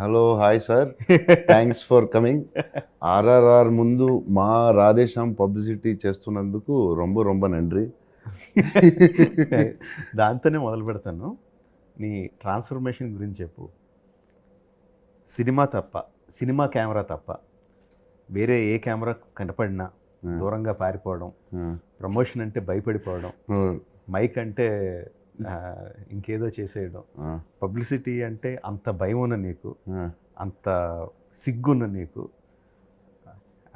Hello hi sir, thanks for coming. RRR ముందు మా Radhe Shyam publicity చేస్తున్నందుకు రొంబ రొంబ నండ్రి. దాంతోనే మొదలు పెడతాను. నీ ట్రాన్స్ఫర్మేషన్ గురించి చెప్పు. సినిమా తప్ప, సినిమా కెమెరా తప్ప వేరే ఏ కెమెరా కనపడినా దూరంగా పారిపోవడం, ప్రమోషన్ అంటే భయపడిపోవడం, మైక్ అంటే ఇంకేదో చేసేయడం, పబ్లిసిటీ అంటే అంత భయం ఉన్న నీకు, అంత సిగ్గున్న నీకు,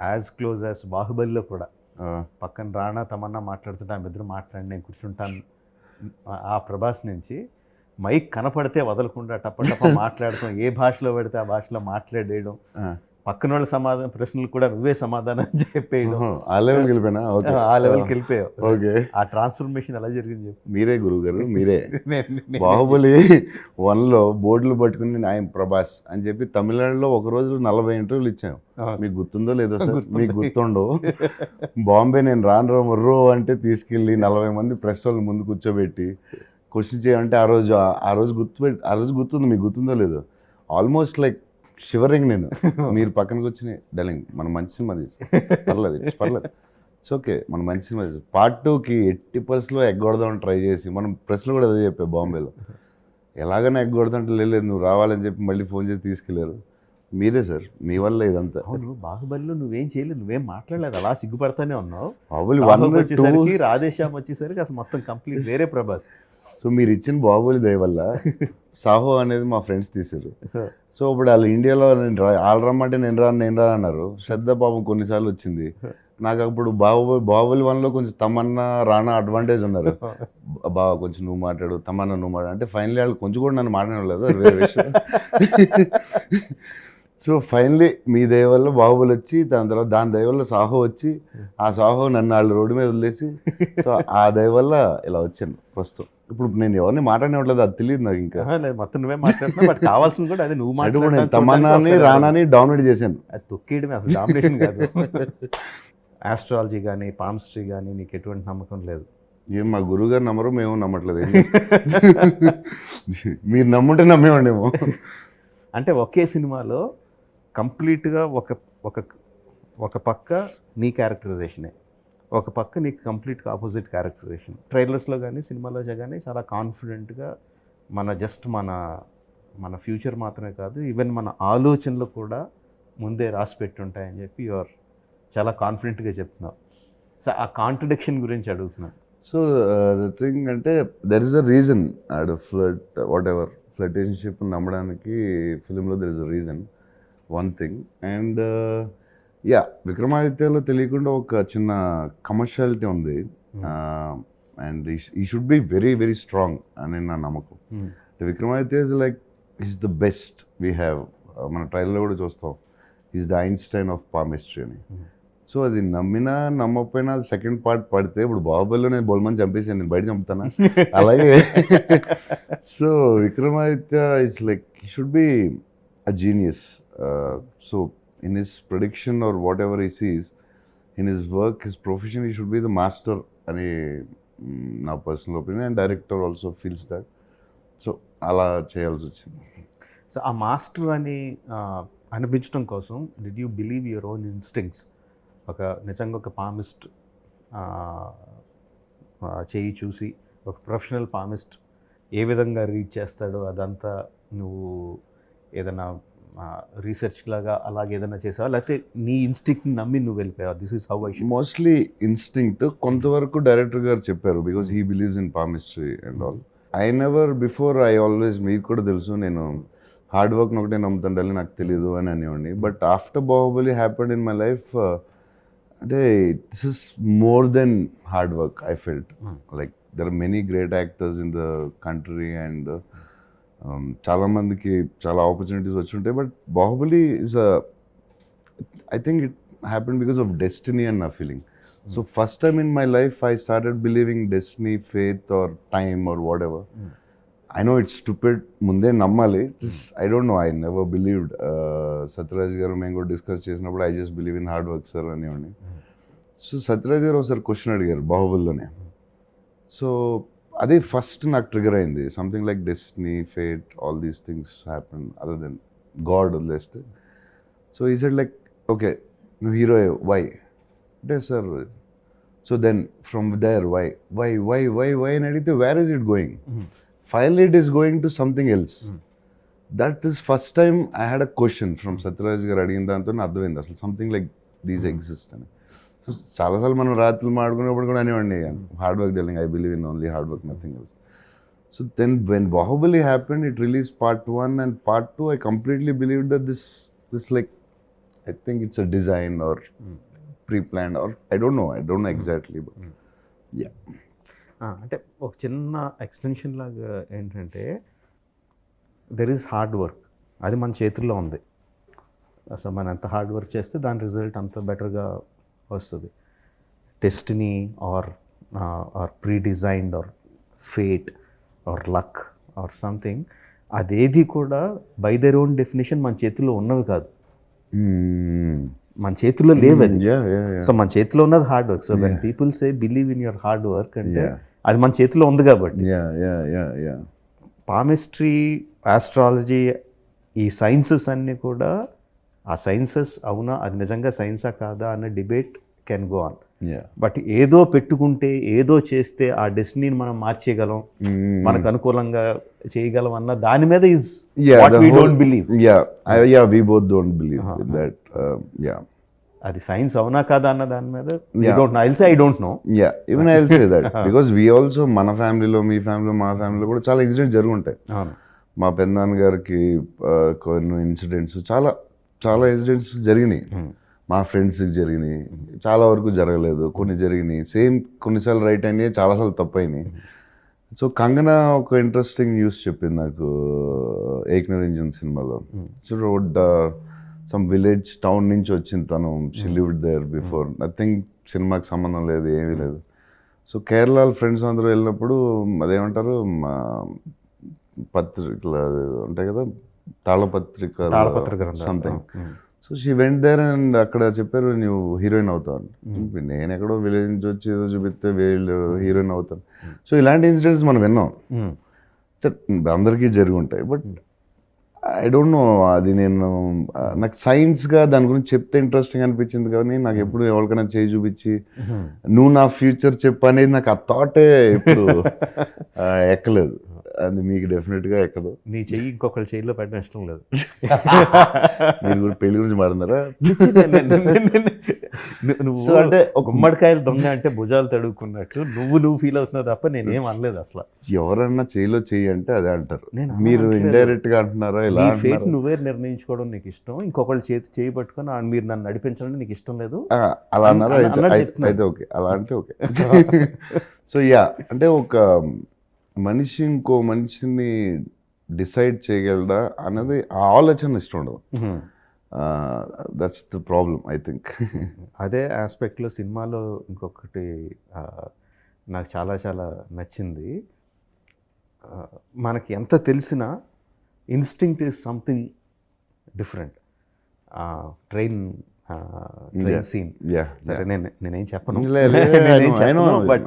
యాజ్ క్లోజ్ యాజ్ బాహుబలిలో కూడా పక్కన రాణా తమన్నా మాట్లాడుతుంటే ఆమె ఇద్దరు మాట్లాడి నేను కూర్చుంటాను. ఆ ప్రభాస్ నుంచి మైక్ కనపడితే వదలకుండా టప్ప మాట్లాడటం, ఏ భాషలో పడితే ఆ భాషలో మాట్లాడేయడం, పక్కన వాళ్ళ సమాధానం ప్రశ్నలు కూడా నువ్వే సమాధానం చెప్పేయడం. ఆ లెవెల్కి వెళ్ళిపోయినా? ఆ లెవెల్కి వెళ్ళిపోయావు. ఓకే, ఆ ట్రాన్స్ఫర్మేషన్ ఎలా జరిగింది చెప్పు. మీరే గురువు గారు, మీరే. బాహుబలి 1లో బోర్డులు పట్టుకుని ఆయన ప్రభాస్ అని చెప్పి తమిళనాడులో ఒకరోజు 40 ఇంటర్వ్యూలు ఇచ్చాం. మీకు గుర్తుందో లేదో సార్? మీకు గుర్తుండో? బాంబే నేను రాను రో అంటే తీసుకెళ్ళి 40 మంది ప్రెస్ వాళ్ళు ముందు కూర్చోబెట్టి క్వశ్చన్ చేయాలంటే ఆ రోజు గుర్తుంది. మీకు గుర్తుందో లేదో? ఆల్మోస్ట్ లైక్ షివరింగ్ నేను. మీరు పక్కనకి వచ్చి డార్లింగ్ మనం మంచి సినిమా తీసి పర్లేదు, ఇట్స్ ఓకే, మనం మంచి సినిమా తీసి పార్ట్ 2కి ఎట్టి పరిస్థితిలో ఎగ్గొడదామని ట్రై చేసి మనం ప్రెస్లో కూడా అదే చెప్పాం బాంబేలో. ఎలాగైనా ఎగ్గొడదంటే లేదు, నువ్వు రావాలని చెప్పి మళ్ళీ ఫోన్ చేసి తీసుకెళ్ళారు. మీరే సార్, మీ వల్ల ఇదంతా. అవును, బాహుబలిలో నువ్వేం చేయలేదు, నువ్వేం మాట్లాడలేదు, అలా సిగ్గుపడతానే ఉన్నావు. బాహుబలి 1 వచ్చేసరికి రాధేశ్యామ్ వచ్చేసరికి అసలు మొత్తం కంప్లీట్ వేరే ప్రభాస్. సో మీరు ఇచ్చిన బాహుబలి దయ వల్ల సాహో అనేది మా ఫ్రెండ్స్ తీశారు. సో ఇప్పుడు వాళ్ళు ఇండియాలో వాళ్ళు రమ్మంటే నేను రాను అన్నారు. శ్రద్ధ పాపం కొన్నిసార్లు వచ్చింది. నాకు అప్పుడు బాహుబలి 1లో కొంచెం తమన్నా రానా అడ్వాంటేజ్ ఉన్నారు. బాగా కొంచెం నువ్వు మాట్లాడు, తమన్నా నువ్వు మాట్లాడు అంటే ఫైనలీ వాళ్ళు కొంచెం కూడా నన్ను మాట్లాడలేదు, అది వేరే విషయం. సో ఫైనలీ మీ దయ వల్ల బాహుబలి వచ్చి, దాని తర్వాత దాని దయ వల్ల సాహో వచ్చి, ఆ సాహో నన్ను వాళ్ళు రోడ్డు మీద వదిలేసి, సో ఆ దయ వల్ల ఇలా వచ్చాను ప్రస్తుతం. ఇప్పుడు నేను ఎవరిని మాట్లాడేవట్లేదు, అది తెలియదు నాకు. ఇంకా మొత్తం నువ్వే మాట్లాడుతున్నావు, బట్ కావాల్సింది కూడా అది నువ్వు మాట్లాడు. తమన్నాని రానాని డామినేట్ చేశాను. అది తొక్కేయడమే, అసలు డామినేషన్ కాదు. ఆస్ట్రాలజీ కానీ పామ్స్ట్రీ కానీ నీకు ఎటువంటి నమ్మకం లేదు? ఏం మా గురువు గారు నమ్మరు, మేము నమ్మట్లేదు. మీరు నమ్ముంటే నమ్మేవాడేమో. అంటే ఒకే సినిమాలో కంప్లీట్గా ఒక పక్క నీ క్యారెక్టరైజేషనే, ఒక పక్క నీకు కంప్లీట్గా ఆపోజిట్ క్యారెక్టరైజేషన్. ట్రైలర్స్లో కానీ సినిమాలో కానీ చాలా కాన్ఫిడెంట్గా మన ఫ్యూచర్ మాత్రమే కాదు, ఈవెన్ మన ఆలోచనలు కూడా ముందే రాసి పెట్టుంటాయని చెప్పి యువర్ చాలా కాన్ఫిడెంట్గా చెప్తున్నావు. సో ఆ కాంట్రడిక్షన్ గురించి అడుగుతున్నాను. సో ద థింగ్ అంటే there is a reason whatever ఫ్లర్టేషన్షిప్ నమ్మడానికి ఫిలింలో there is a reason, one thing. And yeah, విక్రమాదిత్యలో తెలియకుండా ఒక చిన్న కమర్షియాలిటీ ఉంది. And he should be very very strong అని నా నమ్మకం. Vikramaditya is like is the best we have. మన ట్రైలర్లో కూడా చూస్తాం, is the Einstein of palmistry అని. సో అది నమ్మినా నమ్మకపోయినా సెకండ్ పార్ట్ పడితే, ఇప్పుడు బాహుబలిలో నేను బోల్మని చంపేసాను, నేను బయట చంపుతానా? అలాగే so Vikramaditya is like he should be a genius. So in his prediction or whatever he sees, in his work, his profession, he should be the master అని నా personal opinion. And director also feels that. So అలా చేయాల్సి వచ్చింది. So ఆ master అని అనిపించడం కోసం did you believe your own instincts? నిజంగా ఒక పామిస్ట్ చేయి చూసి ఒక ప్రొఫెషనల్ పామిస్ట్ ఏ విధంగా రీడ్ చేస్తాడో అదంతా నువ్వు ఏదైనా రీసెర్చ్ లాగా అలాగే ఏదైనా చేసావా, లేకపోతే నీ ఇన్స్టింక్ట్ని నమ్మి నువ్వు వెళ్ళిపోయావు? This is how I should. Mostly instinct. కొంతవరకు డైరెక్టర్ గారు చెప్పారు, because he believes in palmistry and all. I never before, I always, మీకు కూడా తెలుసు, నేను హార్డ్ వర్క్ని ఒకటే నమ్ముతుండాలి, నాకు తెలియదు అని అనేవాడిని. But after Baahubali happened in my life, అంటే this is more than hard work. I felt like there are many great actors in the country and చాలామందికి చాలా ఆపర్చునిటీస్ వచ్చి ఉంటాయి. But Baahubali is I think it happen because of destiny and నా feeling. So first time in my life I started believing destiny, faith or time or whatever. I know it's stupid, ముందే నమ్మాలి. I don't know, I never believed. Sathyaraj garu మేము కూడా discuss చేసినప్పుడు I just believe in hard work sir అనేవాడిని. So Sathyaraj garu ఒకసారి question అడిగారు బాహుబలిలోనే. So అదే ఫస్ట్ నాకు ట్రిగర్ అయింది. Something like destiny, fate, all these things happen other than God వదిలేస్తే. So he said like okay నువ్వు హీరో వై అంటే sir so then from there why అని అడిగితే where is it going, final it is going to something else. That is first time I had a question from Sathyaraj garu అడిగిన దాంతో అర్థమైంది అసలు something like these exist అని. So చాలాసార్లు మనం రాత్రులు మాడుకునేప్పుడు కూడా అనేవాడిని hard work darling, I believe in only hard work, nothing else. So then when Bahubali happened, it released part 1 and part 2, I completely believed that this like, I think it's a design or pre-planned or I don't know exactly, but yeah. అంటే ఒక చిన్న extension లాగా ఏంటంటే there is hard work, అది మన చేతుల్లో ఉంది. అసలు మనం ఎంత హార్డ్ వర్క్ చేస్తే దాని రిజల్ట్ అంత బెటర్గా వస్తుంది. Destiny or predesigned or fate or luck or something, అదేది కూడా బై దర్ ఓన్ డెఫినేషన్ మన చేతిలో ఉన్నవి కాదు, మన చేతిలో లేవు అది. సో మన చేతిలో ఉన్నది hard work. So when people say believe in your hard work అంటే అది మన చేతిలో ఉంది కాబట్టి. పామిస్ట్రీ, ఆస్ట్రాలజీ, ఈ సైన్సెస్ అన్నీ కూడా ఆ సైన్సెస్ అవునా అది నిజంగా సైన్సా కాదా అన్న debate can go on. But ఏదో పెట్టుకుంటే ఏదో చేస్తే ఆ డెస్టినీని మనం మార్చేయగలం, మనకు అనుకూలంగా చేయగలం అన్న దాని మీద is what we don't believe. We both don't believe in that. అది సైన్స్ అవునా కాదా అన్న దాని మీద I don't know. Even I'll say that because we also మన ఫ్యామిలీలో, మీ ఫ్యామిలీలో, మా ఫ్యామిలీలో కూడా చాలా ఇన్సిడెంట్స్ జరుగుంటాయి. మా పెద్దనాన్న గారికి కొన్ని ఇన్సిడెంట్స్, చాలా ఇన్సిడెంట్స్ జరిగినాయి. మా ఫ్రెండ్స్కి జరిగినాయి, చాలా వరకు జరగలేదు, కొన్ని జరిగినాయి. సేమ్ కొన్నిసార్లు రైట్ అయినాయి, చాలాసార్లు తప్పు అయినాయి. సో కంగనా ఒక ఇంట్రెస్టింగ్ న్యూస్ చెప్పింది నాకు ఏక్ నిరంజన్ సినిమాలో. So road some village town నుంచి వచ్చింది తను, she lived there before, nothing సినిమాకి సంబంధం లేదు, ఏమీ లేదు. సో కేరళ ఫ్రెండ్స్ అందరూ వెళ్ళినప్పుడు అదేమంటారు పత్రికలు ఉంటాయి కదా, తాళపత్రిక something. So she went there and అక్కడ చెప్పారు నువ్వు హీరోయిన్ అవుతావు అని. నేను ఎక్కడో విలేజ్ నుంచి వచ్చి ఏదో చూపిస్తే వీళ్ళు హీరోయిన్ అవుతాను. సో ఇలాంటి ఇన్సిడెంట్స్ మనం విన్నాం, అందరికీ జరిగి ఉంటాయి. బట్ ఐ డోంట్ నో, అది నాకు సైన్స్గా దాని గురించి చెప్తే ఇంట్రెస్టింగ్ అనిపించింది, కానీ నాకు ఎప్పుడు ఎవరికైనా చేయి చూపించి నువ్వు నా ఫ్యూచర్ చెప్పు అనేది నాకు ఆ థాటే ఇప్పుడు ఎక్కలేదు. అది మీకు డెఫినెట్గా ఎక్కదు. నీ చెయ్యి ఇంకొకరి చెయ్యిలో పెట్టడం ఇష్టం లేదు. మీరు కూడా పెళ్లి గురించి మాట్లాడారా? నువ్వు అంటే గుమ్మడికాయలు దొంగ అంటే భుజాలు తడుక్కున్నట్టు నువ్వు ఫీల్ అవుతున్నావు తప్ప నేనేం అనలేదు అసలు. ఎవరన్నా చేయిలో చెయ్యి అంటే అదే అంటారు, మీరు ఇండైరెక్ట్ గా అంటున్నారా? ఇలా ఫేట్ నువ్వే నిర్ణయించుకోవడం నీకు ఇష్టం, ఇంకొకళ్ళు చేయి పట్టుకొని మీరు నన్ను నడిపించడం నీకు ఇష్టం లేదు అలా అన్నారా? అయితే ఓకే, అలా అంటే ఓకే. సో అంటే ఒక మనిషి ఇంకో మనిషిని డిసైడ్ చేయగలడా అన్నది ఆ ఆలోచన ఇష్టం ఉండదు. That's the problem I think. అదే ఆస్పెక్ట్లో సినిమాలో ఇంకొకటి నాకు చాలా నచ్చింది. మనకి ఎంత తెలిసినా instinct is something different. Train scene సరే నేనేం చెప్పను, బట్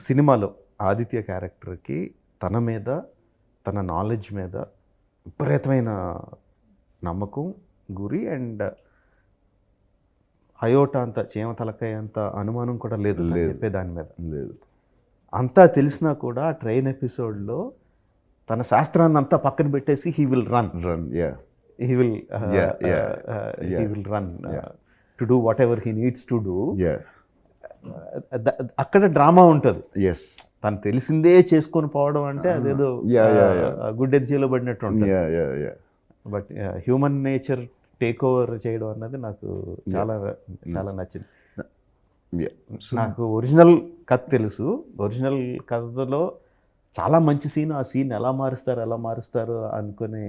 సినిమాలో ఆదిత్య క్యారెక్టర్కి తన మీద, తన నాలెడ్జ్ మీద విపరీతమైన నమ్మకం, గురి అండ్ అయోటా అంత చీమ తలకాయ అంత అనుమానం కూడా లేదు చెప్పే దాని మీద. లేదు, అంతా తెలిసినా కూడా ట్రైన్ ఎపిసోడ్లో తన శాస్త్రాన్ని అంతా పక్కన పెట్టేసి he will run to do what ever he needs to do. అక్కడ డ్రామా ఉంటుంది. తను తెలిసిందే చేసుకొని పోవడం అంటే అదేదో గుడ్డెది చేలో పడినట్టు ఉంటుంది. But human nature take over చేయడం అన్నది నాకు చాలా నచ్చింది. నాకు ఒరిజినల్ కథ తెలుసు, ఒరిజినల్ కథలో చాలా మంచి సీన్, ఆ సీన్ ఎలా మారుస్తారు అనుకుని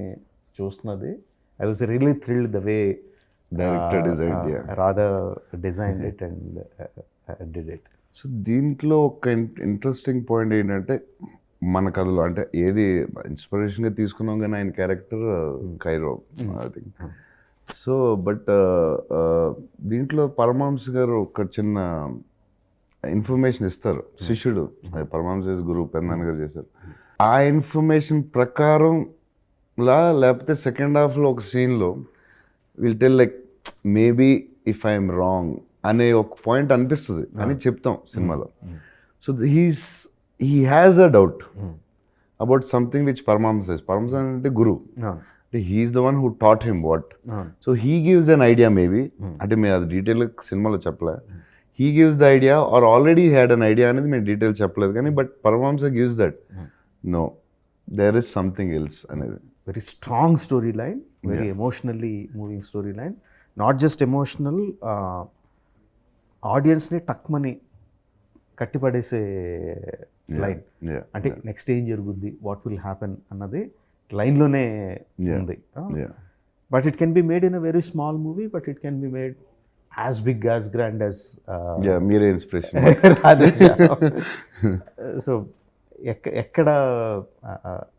చూస్తున్నది. I was really thrilled the way Radha designed it and did it. So దీంట్లో ఒక ఇంట్రెస్టింగ్ పాయింట్ ఏంటంటే మన కథలో అంటే ఏది ఇన్స్పిరేషన్గా తీసుకున్నాం కానీ ఆయన character Cheiro I think. So but దీంట్లో పరమహంస గారు ఒక చిన్న ఇన్ఫర్మేషన్ ఇస్తారు, శిష్యుడు పరమహంస గురువు పెన్నాన్న గారు చేశారు. ఆ ఇన్ఫర్మేషన్ ప్రకారం లేకపోతే సెకండ్ హాఫ్లో ఒక సీన్లో will tell like maybe if I'm wrong అనే ఒక పాయింట్ అనిపిస్తుంది అని చెప్తాం సినిమాలో. So he has a doubt about something which Paramahamsa అంటే గురు, అంటే he is the one who taught him what. So he gives an idea maybe, అంటే మేము అది డీటెయిల్ సినిమాలో చెప్పలే. He gives the idea or already had an idea అనేది మేము detail చెప్పలేదు కానీ, but Paramahamsa gives that no there is something else అనేది. Very strong story line, very emotionally moving story line. Not just emotional, ఆడియన్స్ని టక్మని కట్టిపడేసే line. అంటే next ఏం జరుగుద్ది, what will happen అన్నది లైన్లోనే ఉంది. But it can be made in a very small movie, but it can be made as big as grand as మీరే inspiration. So ఎక్కడ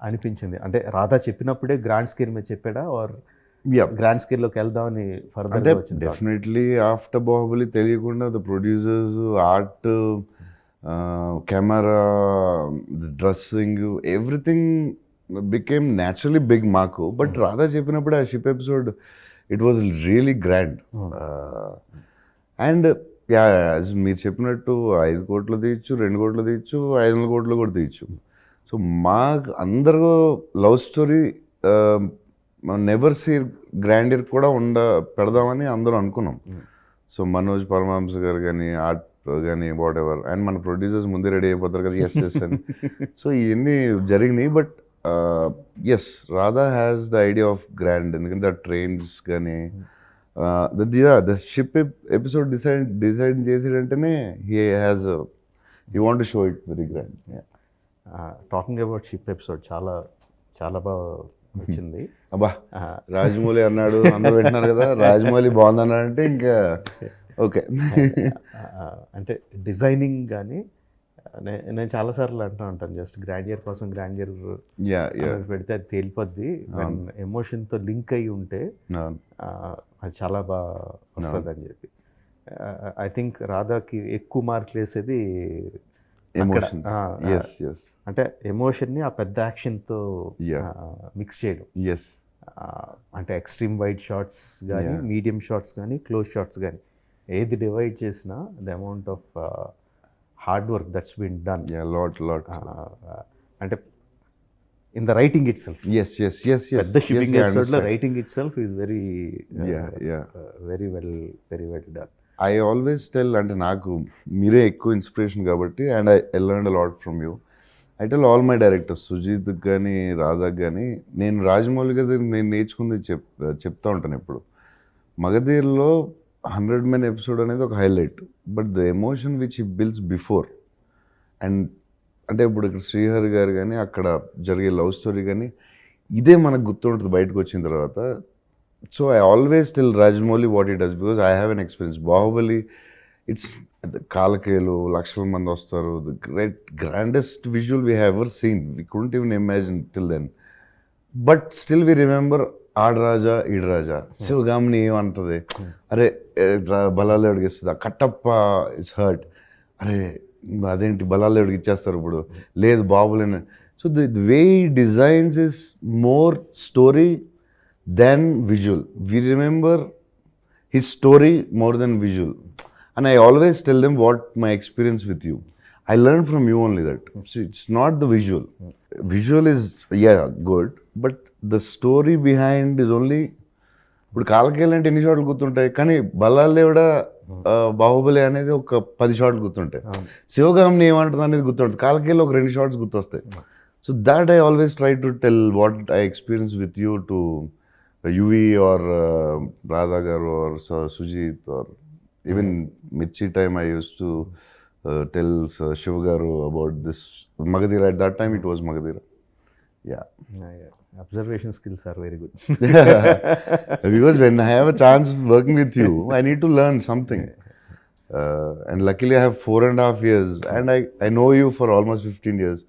అనిపించింది అంటే రాధా చెప్పినప్పుడే గ్రాండ్ స్కేల్ మీద చెప్పాడా, ఆర్ గ్రాండ్ స్కేల్లోకి వెళ్దామని ఫర్దర్ వచ్చింది? డెఫినెట్లీ ఆఫ్టర్ బాహుబలి తెలియకుండా the producers, art, camera, dressing, everything became naturally big మాకు. బట్ రాధా చెప్పినప్పుడు ఆ ship episode it was really grand. And మీరు చెప్పినట్టు 5 కోట్లు తీయచ్చు, 2 కోట్లు తీయచ్చు, 500 కోట్లు కూడా తీయచ్చు. సో మాకు అందరూ love story never see grandeur కూడా పెడదామని అందరూ అనుకున్నాం. సో మనోజ్ పరమహంస గారు కానీ, ఆర్ట్ కానీ, వాట్ ఎవర్, అండ్ మన ప్రొడ్యూసర్స్ ముందే రెడీ అయిపోతారు కదా, ఎస్ అని. సో ఇవన్నీ జరిగినాయి. But yes, Radha has the idea of grand, ఎందుకంటే ద ట్రైన్స్ కానీ ద షిప్ ఎపిసోడ్ డిసైడ్ చేసేటంటేనే he want to show it very grand. Talking about ship episode చాలా చాలా బాగా వచ్చింది. అబ్బా, రాజమౌళి అన్నాడు, అందరూ వింటున్నారు కదా, రాజమౌళి బాగుందన్నాడు అంటే ఇంకా ఓకే. అంటే డిజైనింగ్ కానీ నేను చాలాసార్లు అంటూ ఉంటాను, జస్ట్ గ్రాండియర్ కోసం గ్రాండియర్ పెడితే అది తేలిపోద్ది. ఎమోషన్తో లింక్ అయి ఉంటే అది చాలా బాగా వస్తుంది అని చెప్పి. ఐ థింక్ రాధాకి ఎక్కువ మార్కులు వేసేది అంటే ఎమోషన్ని ఆ పెద్ద యాక్షన్తో మిక్స్ చేయడం. అంటే ఎక్స్ట్రీమ్ వైడ్ షాట్స్ కానీ, మీడియం షాట్స్ కానీ, క్లోజ్ షాట్స్ కానీ, ఏది డివైడ్ చేసినా the amount of hard work that's been done. Lot అంటే in the writing itself, పెద్ద షిప్పింగ్ ఎపిసోడ్లో writing itself is very well done. I always tell, అంటే నాకు మీరే ఎక్కువ ఇన్స్పిరేషన్ కాబట్టి, and I learned a lot from you. I tell all my directors, Sujeeth కానీ, రాధాకి కానీ, నేను రాజమౌళి గారి దగ్గర నేను నేర్చుకుంది చెప్తా ఉంటాను ఎప్పుడు. మగధీర్లో 100 Men ఎపిసోడ్ అనేది ఒక highlight, but the emotion which he builds before, and అంటే ఇప్పుడు ఇక్కడ శ్రీహరి గారు కానీ, అక్కడ జరిగే లవ్ స్టోరీ కానీ, ఇదే మనకు గుర్తుంటుంది బయటకు వచ్చిన తర్వాత. So I always tell Rajamouli what it does, because I have an experience. Baahubali it's కాలకేలు, లక్షల మంది వస్తారు, the grandest visual we have ever seen. We couldn't even imagine till then. But still we remember ఆడరాజా ఈడరాజా, శివగామిని ఏమంటుంది, అరే బలాలేవుడికి ఇస్తుందా, కట్టప్ప ఇస్ హర్ట్, అరే అదేంటి బలాలేవుడికి ఇచ్చేస్తారు ఇప్పుడు, లేదు బాబులేని. So the way designs is more story than visual. We remember his story more than visual. And I always tell them what my experience with you. I learned from you only that. So it's not the visual. Visual is, good, but the story behind is only. ఇప్పుడు కాలకేలు అంటే ఎన్ని షాట్లు గుర్తుంటాయి, కానీ బలాలేవుడ బాహుబలి అనేది ఒక 10 షాట్లు గుర్తుంటాయి. శివగామిని ఏమంటుంది అనేది గుర్తుంటుంది, కాలకేలు ఒక 2 షాట్స్ గుర్తొస్తాయి. So that I always try to tell what I experience with you to UV or Radha Garu or Sujit, or even Mirchi time I used to tell Shiv Garu about this Magadhira. At that time it was Magadhira. Observation skills are very good. Because when I have a chance working with you, I need to learn something. And luckily I have 4.5 years, and I know you for almost 15 years.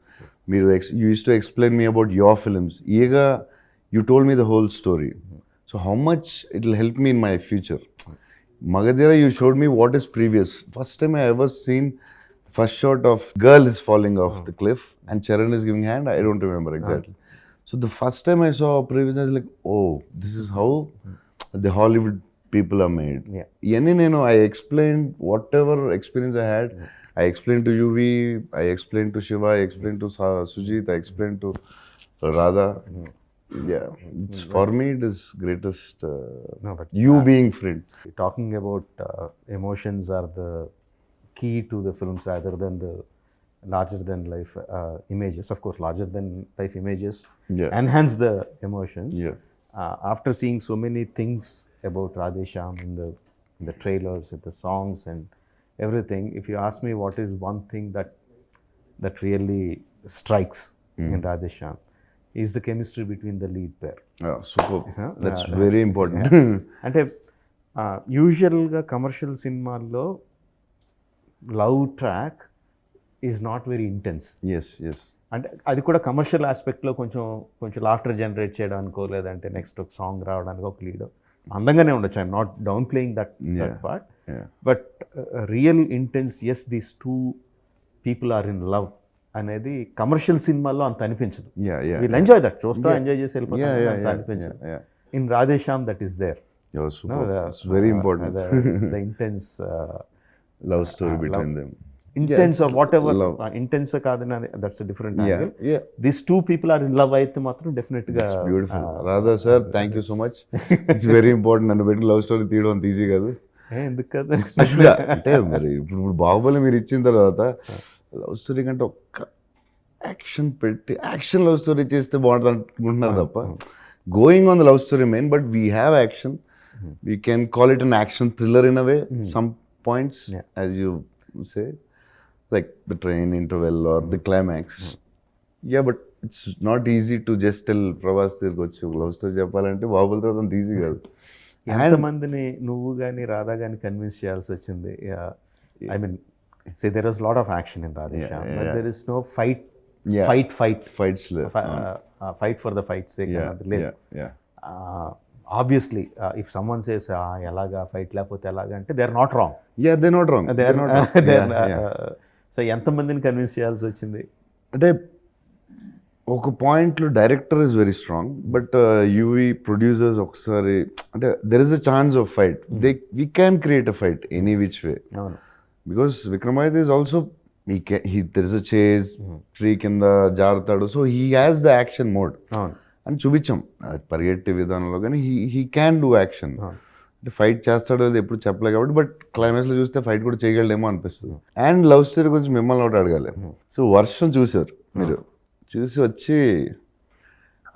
You used to explain me about your films. You told me the whole story. So how much it will help me in my future. Magadhira, you showed me what is previous. First time I ever seen first shot of girl is falling off the cliff and Charan is giving hand. I don't remember exactly. So the first time I saw previous, I was like, oh, this is how the Hollywood people are made. Yeah. I explained whatever experience I had. I explained to UV, I explained to Shiva, I explained to Sujit, I explained to Radha. Yeah, it's, for me it is greatest. No, but You being friend. talking about emotions are the key to the films rather than the larger than life images. Of course, larger than life images Yeah. enhance the emotions. Yeah. After seeing so many things about Radhesham in the trailers, in the songs and everything, if you ask me what is one thing that really strikes in Radhesham, is the chemistry between the lead pair. Super. Huh? That's very important. అంటే యూజువల్గా commercial సినిమాల్లో love track is not very intense. Yes, yes. అంటే అది కూడా commercial ఆస్పెక్ట్లో కొంచెం laughter generate చేయడానికో లేదంటే next ఒక సాంగ్ రావడానికి ఒక లీడ్ అందంగానే ఉండొచ్చు. I'm not downplaying that part, Yeah. But real intense as these two people are in love అనేది కమర్షియల్ సినిమాల్లో అంత అనిపించదు. Yeah, yeah. We'll enjoy that, చూస్తా ఎంజాయ్ చేసి Yeah, వెళ్ళిపోతాం, yeah, అంత yeah, అనిపించదు. yeah. In Radhe Shyam that is there. Yo, super. It's very important. The intense Love story between them. intense or whatever love. intense కాదని that's a different Yeah, angle. yeah. These two people are in love అయితే మాత్రం definite గా It's beautiful. Radha sir, thank you so much. It's very important. నన్ను పెట్టి love story తీయడం అంత easy కాదు. ఎందుకు కదా అంటే మరి ఇప్పుడు బాహుబలి మీరు ఇచ్చిన తర్వాత లవ్ స్టోరీ కంటే ఒక్క యాక్షన్ పెట్టి యాక్షన్ లవ్ స్టోరీ చేస్తే బాగుంటుంది అనుకుంటున్నారు తప్ప going on the love story main, but we have action. We can call it an action thriller in a way some points, as you say, like the train interval or the climax. Yeah, but it's not easy to just tell Prabhas తిరిగి వచ్చి ఒక love story చెప్పాలంటే బాహుబలి తర్వాత అంత easy కాదు. ఎంతమందిని నువ్వు కానీ రాధా కానీ కన్విన్స్ చేయాల్సి వచ్చింది? I mean say there is lot of action in Radhe Shyam, but there is no fight Yeah. Fight Fights fight for the fight sake అన్నది లేదు. yeah. Obviously if someone says ఎలాగా ఫైట్ లేకపోతే ఎలాగా అంటే they are not wrong. Yeah, they're not wrong. They're not wrong. So ఎంతమందిని convince చేయాల్సి వచ్చింది? అంటే ఒక పాయింట్లో director is very strong, but UV producers ఒకసారి అంటే there is a chance of fight. We can create a fight any which way, అవును. Because Vikramaditya is also there is a chase, tree కింద జారుతాడు, so he has the action mode అవును అని చూపించాం పరిగెట్టే విధానంలో. కానీ హీ క్యాన్ డూ యాక్షన్. అంటే ఫైట్ చేస్తాడో అది ఎప్పుడు చెప్పలేదు కాబట్టి, బట్ క్లైమాక్స్లో చూస్తే ఫైట్ కూడా చేయగలడేమో అనిపిస్తుంది. అండ్ లవ్ స్టోరీ గురించి మిమ్మల్ని ఒకటి అడగాలి. సో వర్షం చూసారు మీరు, చూసి వచ్చి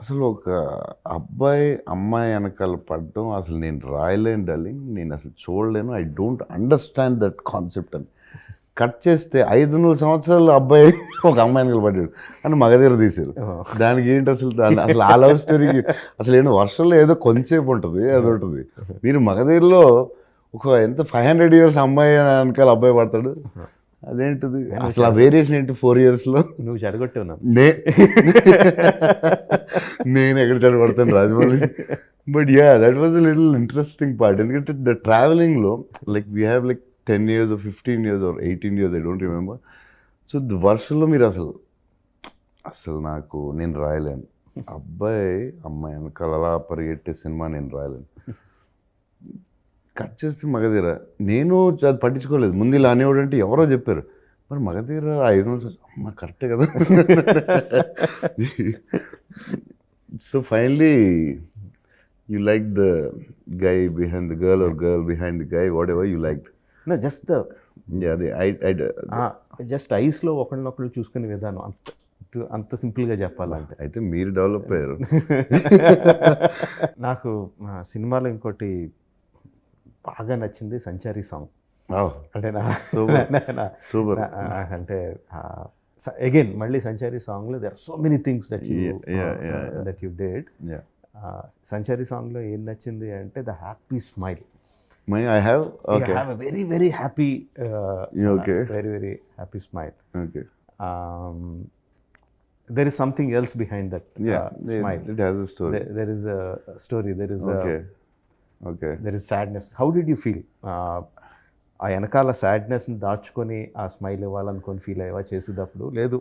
అసలు ఒక అబ్బాయి అమ్మాయి వెనకాల పడడం అసలు నేను రాయలేను డార్లింగ్, నేను అసలు చూడలేను, I don't understand that concept అని కట్ చేస్తే 500 సంవత్సరాలు అబ్బాయి ఒక అమ్మాయి వెనకాల పడ్డాడు అని మగధీర తీశారు. దానికి ఏంటి అసలు అసలు ఆ లవ్ స్టోరీకి అసలు ఏంటో వర్షంలో ఏదో కొంచెంసేపు ఉంటుంది, అది ఉంటుంది. మీరు మగధీరలో ఒక ఎంత 500 years అమ్మాయి వెనకాల అబ్బాయి పడతాడు, అదేంటిది అసలు ఆ వేరియేషన్ ఏంటి 4 yearsలో? నువ్వు చెడగొట్టున్నావు. నేను ఎక్కడ చెడగొడతాను Rajamouli. But yeah, that was a little interesting part. ఎందుకంటే ద ట్రావెలింగ్లో like we have like 10 years or 15 years or 18 years, I don't remember. So వర్షంలో మీరు అసలు నేను రాయలేను, అబ్బాయి అమ్మాయి వెనకాల అలా పరిగెట్టే సినిమా నేను రాయలేను. కట్ చేస్తే మగధీర, నేను అది పట్టించుకోలేదు. ముందు ఇలా అనేవాడు అంటే ఎవరో చెప్పారు, మరి మగధీర 500 అమ్మ కరెక్టే కదా. So finally you like the guy behind the girl or girl behind the guy, whatever you liked. No, just the just ఐస్లో ఒకరినొకరు చూసుకునే విధానం అంత సింపుల్గా చెప్పాలంటే. అయితే మీరు డెవలప్ అయ్యారు. నాకు సినిమాలో ఇంకోటి బాగా నచ్చింది సంచారి సాంగ్. అంటే సూపర్. అంటే అగైన్ మళ్ళీ సంచారి సాంగ్లో there are so many things that you did. Sanchari సాంగ్లో ఏం నచ్చింది అంటే the happy smile. I have a very very happy okay. very very happy smile. Okay. There is something else behind that smile. It has a story. There is a story. There is okay. There is sadness. How did you feel? ఆ వెనకాల సాడ్నెస్ని దాచుకొని ఆ smile ఇవ్వాలనుకొని feel అయ్యవా చేసేటప్పుడు? లేదు,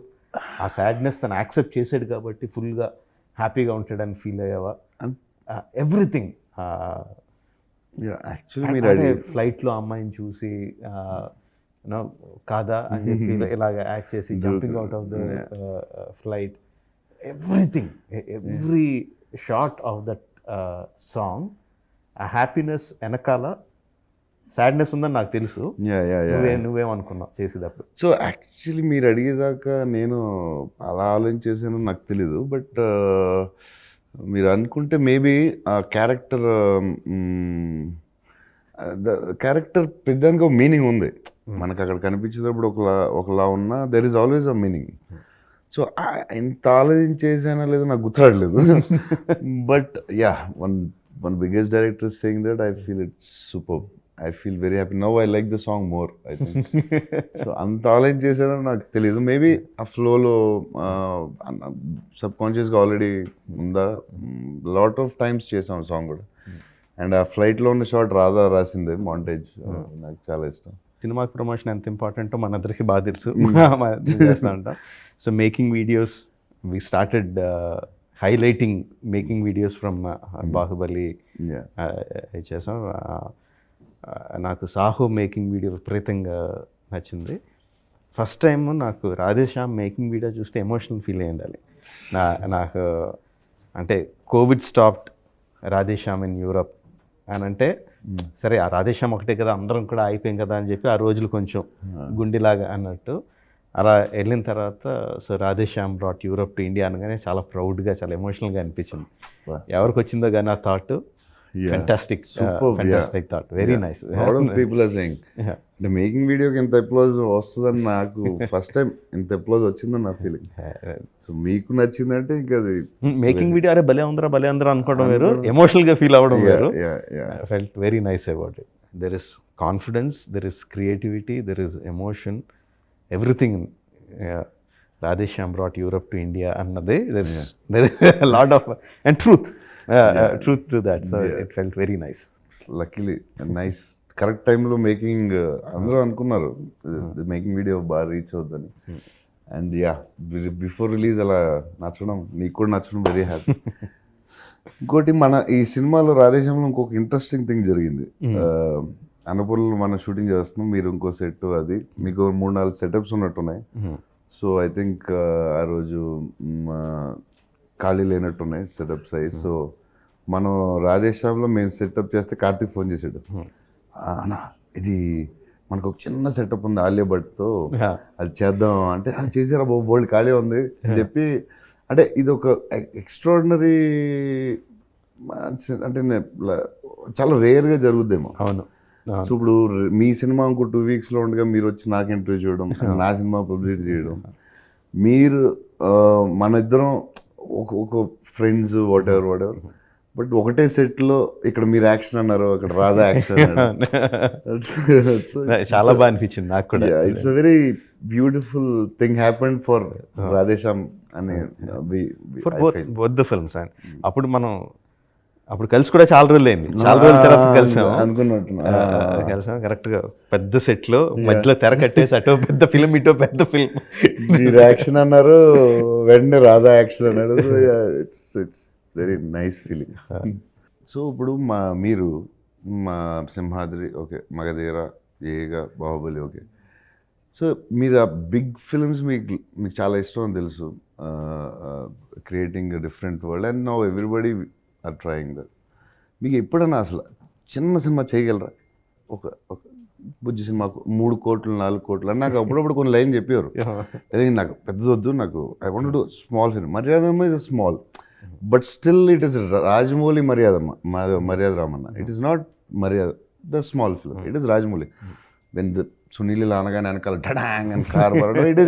ఆ sadness తను accept చేసాడు కాబట్టి ఫుల్గా హ్యాపీగా ఉంటాడని ఫీల్ అయ్యావా? ఎవ్రీథింగ్. యాక్చువల్లీ మీరు అంటే ఫ్లైట్లో అమ్మాయిని చూసి యూనో కాదా అని చెప్పి ఇలాగ యాక్ట్ చేసి jumping out of the flight, everything, every shot of that song, ఆ హ్యాపీనెస్ వెనకాల సాడ్నెస్ ఉందని నాకు తెలుసు. నువ్వేమనుకున్నావు చేసేటప్పుడు? సో యాక్చువల్లీ మీరు అడిగేదాకా నేను అలా ఆలోచించేసాను నాకు తెలీదు. బట్ మీరు అనుకుంటే మేబీ ఆ క్యారెక్టర్ పెద్దానికి ఒక మీనింగ్ ఉంది. మనకు అక్కడ కనిపించేటప్పుడు ఒకలా ఉన్నా there is always a meaning. So ఎంత ఆలోచించేసానో లేదో నాకు గుర్తురాడలేదు. But yeah, one biggest director saying that I feel it's super. I feel very happy. Now I like the song more, I think. So అంత ఆలోచన చేశానో నాకు తెలియదు. మేబీ ఆ ఫ్లోలో సబ్ కాన్షియస్గా ఆల్రెడీ ఉందా. లాట్ ఆఫ్ టైమ్స్ చేసాం సాంగ్ కూడా. అండ్ ఆ ఫ్లైట్లో ఉన్న షాట్ రాధా రాసిందే మాంటేజ్, నాకు చాలా ఇష్టం. సినిమాకి ప్రమోషన్ ఎంత ఇంపార్టెంటో మనందరికీ బాగా తెలుసు, చేస్తూ ఉంటాం. So making videos, we started highlighting making videos from Baahubali చేసాం. నాకు సాహో మేకింగ్ వీడియో విపరీతంగా నచ్చింది. ఫస్ట్ టైం నాకు రాధేశ్యామ్ మేకింగ్ వీడియో చూస్తే ఎమోషనల్ ఫీల్ అయ్యి ఉండాలి. నాకు అంటే Covid stopped Radhe Shyam in Europe అని అంటే, సరే ఆ రాధేశ్యామ్ ఒకటే కదా, అందరం కూడా అయిపోయాం కదా అని చెప్పి ఆ రోజులు కొంచెం గుండెలాగా అన్నట్టు అలా వెళ్ళిన తర్వాత, so Radhe Shyam brought Europe to India అనగానే చాలా ప్రౌడ్గా, చాలా ఎమోషనల్గా అనిపించింది. ఎవరికి వచ్చిందో కానీ ఆ thought, fantastic, fantastic thought, very nice. Lot of people are saying the making video కి ఎంత అప్లోజ్ వస్తుందని, నాకు ఫస్ట్ టైం ఇంత అప్లోజ్ వచ్చిందని నా ఫీలింగ్. సో మీకు నచ్చిందంటే ఇంకా అది మేకింగ్ వీడియో అరే భలే ఉందరా అనుకోవడం వేరు, ఎమోషనల్గా ఫీల్ అవ్వడం వేరు. I felt very nice about it. There is confidence, there is creativity, there is emotion, everything. Radheshyam brought Europe to India అన్నది, there is a lot of and truth to that. So it felt very nice. Luckily nice, correct టైంలో making, అందరూ అనుకున్నారు making video బాగా reach అవుతుందని. And yeah, before release అలా నచ్చడం, మీకు కూడా నచ్చడం వెరీ హ్యాపీ. ఇంకోటి, మన ఈ సినిమాలో రాధేశ్యామ్లో ఇంకొక ఇంట్రెస్టింగ్ థింగ్ జరిగింది. అన్నపూర్లో మనం షూటింగ్ చేస్తున్నాం, మీరు ఇంకో సెట్, అది మీకు 3-4 సెటప్స్ ఉన్నట్టున్నాయి. సో ఐ థింక్ ఆ రోజు ఖాళీ లేనట్టున్నాయి సెటప్స్ అయ్యి. సో మనం రాధేశ్యామ్లో మేము సెటప్ చేస్తే కార్తిక్ ఫోన్ చేసాడు, అన్నా ఇది మనకు ఒక చిన్న సెటప్ ఉంది ఆలియా భట్తో, అది చేద్దాం అంటే, అది చేసారా బాబు, బోల్డ్ ఖాళీ ఉంది అని చెప్పి. అంటే ఇది ఒక ఎక్స్ట్రాడినరీ, అంటే చాలా రేర్గా జరుగుద్దేమో. అవును. సో ఇప్పుడు మీ సినిమా ఇంకో 2 వీక్స్లో ఉండగా మీరు వచ్చి నాకు ఇంటర్వ్యూ చేయడం, నా సినిమా పబ్లిసిటీ చేయడం, మీరు మన ఇద్దరం ఒక ఫ్రెండ్స్ వాట్ ఎవర్, బట్ ఒకటే సెట్లో ఇక్కడ మీరు యాక్షన్ అన్నారు, అక్కడ రాధా యాక్షన్ చాలా బాగా అనిపించింది నాకు కూడా. It's a very beautiful thing happened for Radhe Shyam అని, for both the films. And అప్పుడు కలిసి కూడా చాలా రోజులు అయింది, చాలా రోజుల తర్వాత కలిసాం కరెక్ట్గా పెద్ద సెట్లో మధ్యలో తెర కట్టేసి అటో పెద్ద ఫిల్మ్ ఇటో పెద్ద ఫిల్మ్. మీరు యాక్షన్ అన్నారు, వెంటనే రాధా యాక్షన్ అన్నాడు. It's very nice feeling. So ఇప్పుడు మీరు సింహాద్రి ఓకే, మగధీర, ఏగా, బాహుబలి ఓకే. సో మీరు ఆ బిగ్ ఫిల్మ్స్ మీకు చాలా ఇష్టం అని తెలుసు, creating different world, and now everybody are trying that. మీకు ఎప్పుడన్నా అసలు చిన్న సినిమా చేయగలరా? ఒక బుజ్జి సినిమాకు 3 కోట్లు 4 కోట్లు అని నాకు అప్పుడప్పుడు కొన్ని లైన్ చెప్పేవారు. నాకు పెద్దదొద్దు, నాకు I want to small film. Maryadamma is a small, but still it is Rajamouli Maryada Ramanna. It is not Maryada the small film, it is Rajamouli. When the Sunil ఇలా అనగానే వెనకాల డడాంగ్ అని కార్ పడడం, it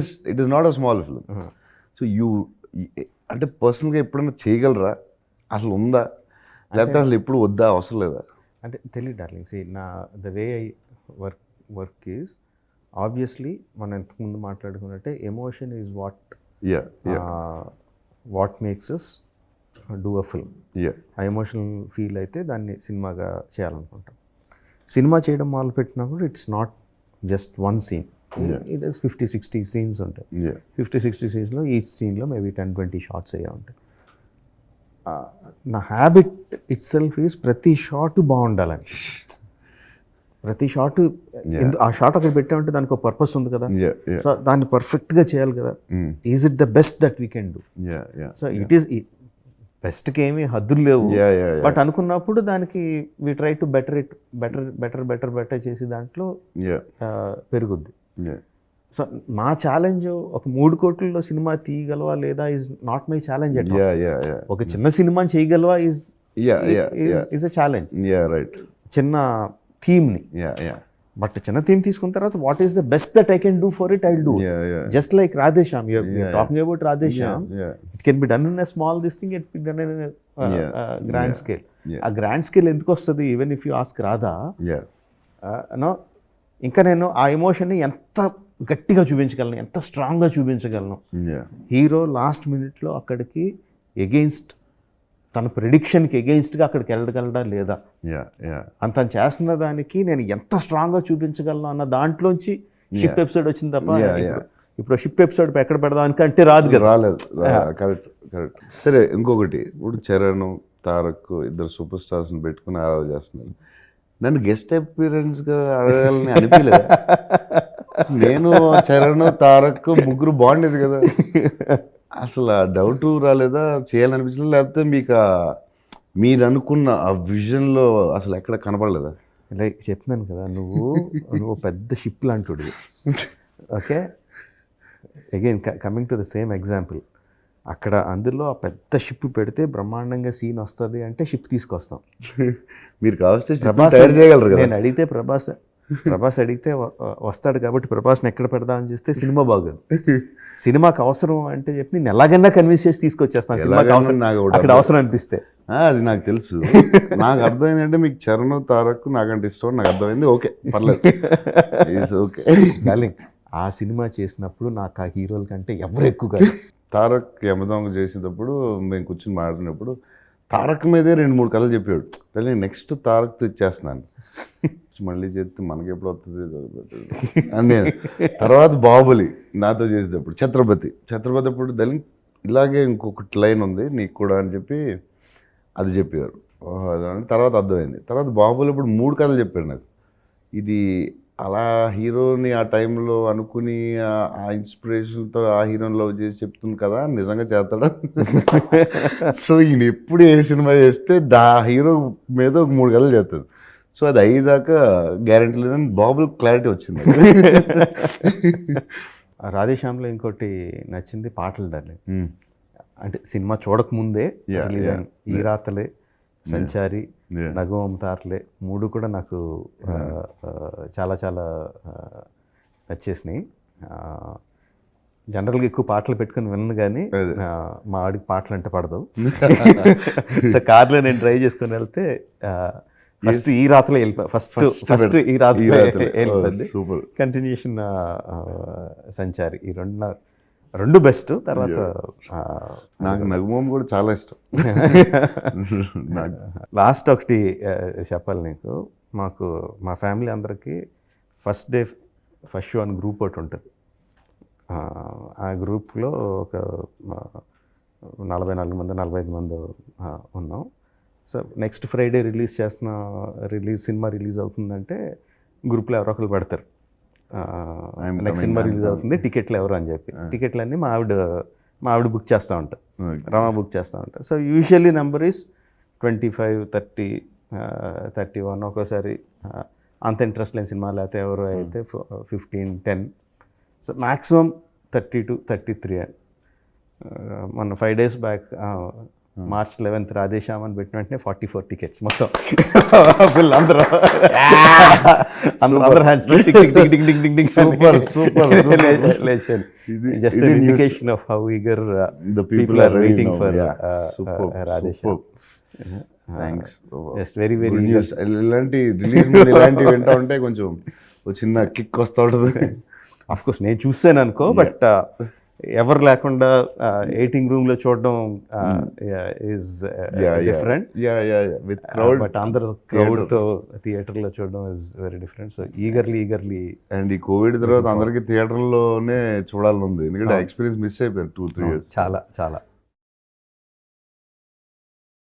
is not a small film. So అంటే పర్సనల్గా ఎప్పుడైనా చేయగలరా? అసలు ఉందా, లేకపోతే అసలు ఎప్పుడు వద్దా, అవసరం లేదా? అంటే తెలియదు darling. See the way I work is obviously మనం ఇంతకుముందు మాట్లాడుకున్నట్టే emotion is what makes us do a film. ఆ ఎమోషనల్ ఫీల్ అయితే దాన్ని సినిమాగా చేయాలనుకుంటాం. సినిమా చేయడం మొదలుపెట్టినప్పుడు it's not just one scene, it is 50-60 scenes ఉంటాయి. 50-60 సీన్స్లో ఈ సీన్లో మేబీ 10-20 షార్ట్స్ అయ్యా ఉంటాయి. నా హ్యాబిట్ ఇట్ సెల్ఫ్ ఈజ్ ప్రతి షాట్ బాగుండాలని. ప్రతి షాట్ ఆ షాట్ అక్కడ పెట్టామంటే దానికి ఒక పర్పస్ ఉంది కదా, సో దాన్ని పర్ఫెక్ట్గా చేయాలి కదా. Is it the best that we can do. So it is బెస్ట్కి ఏమీ హద్దులు లేవు, బట్ అనుకున్నప్పుడు దానికి వి ట్రై టు బెటర్ చేసి దాంట్లో పెరుగుద్ది. సో నా ఛాలెంజ్ ఒక 3 కోట్లలో సినిమా తీయగలవా లేదా is not my challenge at. ఒక చిన్న సినిమా చేయగలవా ఈజ్ ఎ ఛాలెంజ్. చిన్న థీమ్ని, బట్ చిన్న థీమ్ తీసుకున్న తర్వాత what is the best that I can do for it, I will do. Just like Radhe Shyam, you're talking about Radhe Shyam, it can be done in a small this thing, it can be done in a grand scale. ఆ grand scale ఎందుకు వస్తుంది, even if you ask Radha, no ఇంకా నేను ఆ ఎమోషన్ని ఎంత గట్టిగా చూపించగలను, ఎంత స్ట్రాంగ్గా చూపించగలను. హీరో లాస్ట్ మినిట్లో అక్కడికి ఎగెయిన్స్ట్, తన ప్రిడిక్షన్కి ఎగెయిన్స్ట్గా అక్కడికి వెళ్ళగలడా లేదా, అంత చేస్తున్న దానికి నేను ఎంత స్ట్రాంగ్గా చూపించగలను అన్న దాంట్లోంచి షిప్ ఎపిసోడ్ వచ్చింది తప్ప ఇప్పుడు షిప్ ఎపిసోడ్ ఎక్కడ పెడదాం అంటే రాదు కదా. రాలేదు. కరెక్ట్. సరే, ఇంకొకటి, ఇప్పుడు చరణ్, తారక్ ఇద్దరు సూపర్ స్టార్స్ని పెట్టుకుని ఆరాధన చేస్తున్నారు. నన్ను గెస్ట్ అపీరెన్స్గా అడగాలని అనిపించలేదు. నేను, చరణ్, తారక్ ముగ్గురు బాగుండేది కదా. అసలు ఆ డౌట్ రాలేదా, చేయాలనిపించలేదు? లేకపోతే మీకు మీరు అనుకున్న ఆ విజన్లో అసలు ఎక్కడ కనపడలేదా? లైక్ చెప్తున్నాను కదా, నువ్వు పెద్ద షిప్ లాంటి. Okay, again coming to the same example, అక్కడ అందులో ఆ పెద్ద షిప్ పెడితే బ్రహ్మాండంగా సీన్ వస్తుంది అంటే షిప్ తీసుకొస్తాం. మీరు కావస్తే తయారు చేయగలరు కదా. నేను అడిగితే ప్రభాస్ అడిగితే వస్తాడు కాబట్టి ప్రభాస్ని ఎక్కడ పెడదామని చేస్తే సినిమా బాగోదు. సినిమాకి అవసరం అంటే చెప్పి నేను ఎలాగైనా కన్విన్స్ చేసి తీసుకొచ్చేస్తాను. సినిమాకి అవసరం, అక్కడ అవసరం అనిపిస్తే. అది నాకు తెలుసు. నాకు అర్థమైంది అంటే మీకు చరణ్, తారక్ నాకంటే ఇష్టం, నాకు అర్థమైంది. ఓకే, పర్లేదు, ఓకే. డార్లింగ్, ఆ సినిమా చేసినప్పుడు నాకు ఆ హీరోల కంటే ఎవరు ఎక్కువ కాదు. తారక్ యమదొంగ చేసేటప్పుడు మేము కూర్చొని మాట్లాడినప్పుడు తారక్ మీదే 2-3 కథలు చెప్పాడు. నేను నెక్స్ట్ తారక్తో ఇచ్చేస్తున్నాను, మళ్ళీ చేస్తే మనకి ఎప్పుడు వస్తుంది అని నేను. తర్వాత బాహుబలి నాతో చేసేటప్పుడు ఛత్రపతి అప్పుడు దాని ఇలాగే ఇంకొకటి లైన్ ఉంది నీకు కూడా అని చెప్పి అది చెప్పారు. తర్వాత అర్థమైంది. తర్వాత బాహుబలి ఇప్పుడు 3 కథలు చెప్పారు నాకు. ఇది అలా హీరోని ఆ టైంలో అనుకుని ఆ ఇన్స్పిరేషన్తో ఆ హీరోని లవ్ చేసి చెప్తుంది కదా, నిజంగా చేస్తాడా? సో ఈయన ఎప్పుడు ఏ సినిమా చేస్తే హీరో మీద ఒక 3 కథలు చేస్తాడు. సో అది అయ్యేదాకా గ్యారెంటీ లేదని బాబుల్ క్లారిటీ వచ్చింది. రాధేశ్యామ్లో ఇంకోటి నచ్చింది పాటలు. డార్లింగ్, అంటే సినిమా చూడకముందే రిలీజ్ అయిన ఈ రాతలే, సంచారి, నగవం తారలే 3 కూడా నాకు చాలా చాలా నచ్చేసినాయి. జనరల్గా ఎక్కువ పాటలు పెట్టుకుని విన్నాను, కానీ మా ఆడికి పాటలు అంటే పడదు. సో కార్లో నేను డ్రైవ్ చేసుకొని వెళ్తే ఫస్ట్ ఈ రాత్రిలో వెళ్ళిపోయి ఫస్ట్ ఈ రాత్రి వెళ్ళిపోయింది. కంటిన్యూషన్ సంచారి, ఈ రెండు బెస్ట్. తర్వాత నాకు నగమం కూడా చాలా ఇష్టం. లాస్ట్ ఒకటి చెప్పాలి నీకు, మా ఫ్యామిలీ అందరికీ ఫస్ట్ డే ఫస్ట్ షో అని గ్రూప్ ఒకటి ఉంటుంది. ఆ గ్రూప్లో ఒక 44 మంది 45 మంది ఉన్నాం. So next Friday cinema release అవుతుందంటే గ్రూప్లో ఎవరో ఒకరు పెడతారు, నెక్స్ట్ సినిమా రిలీజ్ అవుతుంది, టికెట్లు ఎవరు అని చెప్పి. టికెట్లన్నీ మా ఆవిడ బుక్ చేస్తూ ఉంటారు, రమా బుక్ చేస్తూ ఉంటారు. So usually number is 25, 30, 31. ఒక్కోసారి అంత ఇంట్రెస్ట్ లేని సినిమా లేకపోతే ఎవరు అయితే 15, 10. So maximum 32, 33. మొన్న 5 days back March 11th Radhe Shyam అని పెట్టిన వెంటనే 44 టికెట్స్ మొత్తం. అందరూ just indication of how eager the people are waiting for Radhe Shyam. Just very very ఇలాంటి ఇలాంటివి వింటా ఉంటే కొంచెం చిన్న కిక్ వస్తూ ఉంటుంది. అఫ్ కోర్స్ నేను చూసాను అనుకో, బట్ ఎవరు లేకుండా ఎయిటింగ్ రూమ్ లో చూడడం ఈజ్ డిఫరెంట్. బట్ అందరు క్రౌడ్ తో థియేటర్ లో చూడడం is very different. So eagerly and ఈ కోవిడ్ తర్వాత అందరికి థియేటర్ లోనే చూడాలని ఉంది, ఎందుకంటే ఎక్స్పీరియన్స్ మిస్ అయిపోయారు 2-3 years. చాలా